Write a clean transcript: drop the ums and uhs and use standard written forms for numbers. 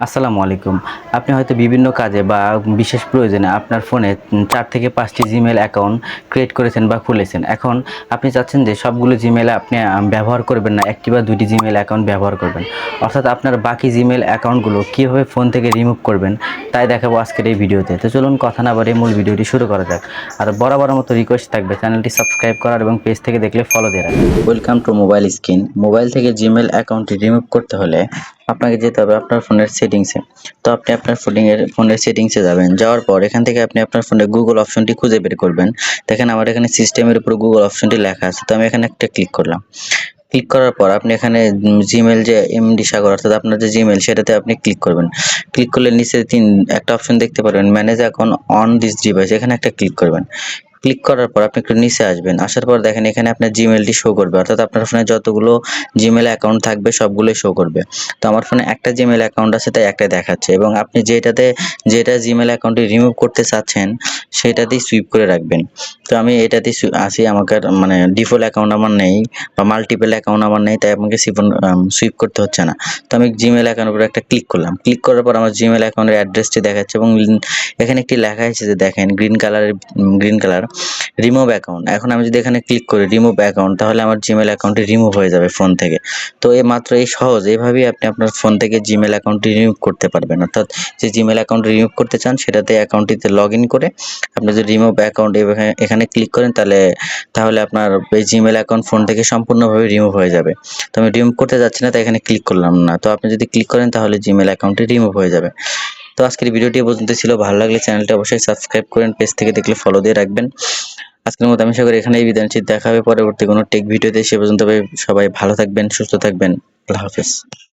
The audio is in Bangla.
আসসালামু আলাইকুম। আপনি হয়তো বিভিন্ন কাজে বা বিশেষ প্রয়োজনে আপনার ফোনে ৪ থেকে ৫ টি জিমেইল অ্যাকাউন্ট ক্রিয়েট করেছেন বা খুলেছেন। এখন আপনি চাচ্ছেন যে সবগুলো জিমেইলে আপনি ব্যবহার করবেন না, ১ টি বা ২ টি জিমেইল অ্যাকাউন্ট ব্যবহার করবেন। অর্থাৎ আপনার বাকি জিমেইল অ্যাকাউন্টগুলো কীভাবে ফোন থেকে রিমুভ করবেন তাই দেখাবো আজকের এই ভিডিওতে। তো চলুন কথা না বাড়িয়ে মূল ভিডিওটি শুরু করা যাক। আর বরাবরের মতো রিকোয়েস্ট থাকবে চ্যানেলটি সাবস্ক্রাইব করার এবং পেজ থেকে দেখলে ফলো দিয়ে রাখবেন। Welcome to mobile screen. Mobile থেকে জিমেইল অ্যাকাউন্টটি রিমুভ করতে হলে আপনাকে যেতে হবে আপনার ফোনের সেটিংসে। তো আপনি আপনার ফোনের সেটিংসে যাবেন, যাওয়ার পর এখান থেকে আপনি আপনার ফোনে গুগল অপশনটি খুঁজে বের করবেন। দেখেন আমার এখানে সিস্টেমের উপর গুগল অপশনটি লেখা আছে, তো আমি এখানে একটা ক্লিক করলাম। ক্লিক করার পর আপনি এখানে জিমেইল যে এমডি সাগর অর্থাৎ আপনার যে জিমেইল সেটাতে আপনি ক্লিক করবেন। ক্লিক করলে নিচে একটা অপশন দেখতে পারবেন, manage account on this device, এখানে একটা ক্লিক করবেন। ক্লিক করার পর আপনি একটু নিচে আসবেন, আসার পর দেখেন এখানে আপনার জিমেইলটি শো করবে, অর্থাৎ আপনার ফোনে যতগুলো জিমেইল অ্যাকাউন্ট থাকবে সবগুলোই শো করবে। তো আমার ফোনে একটা জিমেইল অ্যাকাউন্ট আছে তাই একটাই দেখাচ্ছে, এবং আপনি যেটা জিমেইল অ্যাকাউন্টটি রিমুভ করতে চাচ্ছেন সেটাতেই সুইপ করে রাখবেন। তো আমি এটাতেই আছি, আমাকে মানে ডিফল্ট অ্যাকাউন্ট আমার নেই বা মাল্টিপল অ্যাকাউন্ট আমার নেই, তাই আমাকে সুইপ করতে হচ্ছে না। তো আমি জিমেইল অ্যাকাউন্টের উপর একটা ক্লিক করলাম। ক্লিক করার পর আমার জিমেইল অ্যাকাউন্টের অ্যাড্রেসটি দেখাচ্ছে, এবং এখানে একটি লেখা আছে যে দেখেন গ্রিন কালার রিমুভ অ্যাকাউন্ট। এখন আমি যদি এখানে ক্লিক করি রিমুভ অ্যাকাউন্ট, তাহলে আমার জিমেইল অ্যাকাউন্টটি রিমুভ হয়ে যাবে ফোন থেকে। তো মাত্র এই সহজ, এইভাবেই আপনি আপনার ফোন থেকে জিমেইল অ্যাকাউন্টটি রিমুভ করতে পারবেন। অর্থাৎ যে জিমেইল অ্যাকাউন্ট রিমুভ করতে চান সেটাতে অ্যাকাউন্টটিতে লগ ইন করে আপনি যদি রিমুভ অ্যাকাউন্ট এখানে ক্লিক করেন তাহলে আপনার এই জিমেইল অ্যাকাউন্ট ফোন থেকে সম্পূর্ণভাবে রিমুভ হয়ে যাবে। তো আমি রিমুভ করতে যাচ্ছি না, তাই এখানে ক্লিক করলাম না। তো আপনি যদি ক্লিক করেন তাহলে জিমেইল অ্যাকাউন্টটি রিমুভ হয়ে যাবে। তো আজকের ভিডিওটি এই পর্যন্ত ছিল। ভালো লাগলে চ্যানেলটি অবশ্যই সাবস্ক্রাইব করেন, পেজ থেকে দেখলে ফলো দিয়ে রাখবেন। আজকের মতো আমি আশা করি এখানেই বিদায় নিচ্ছি। দেখা হবে পরবর্তী কোনো টেক ভিডিওতে। সে পর্যন্ত সবাই ভালো থাকবেন, সুস্থ থাকবেন। আল্লাহ হাফেজ।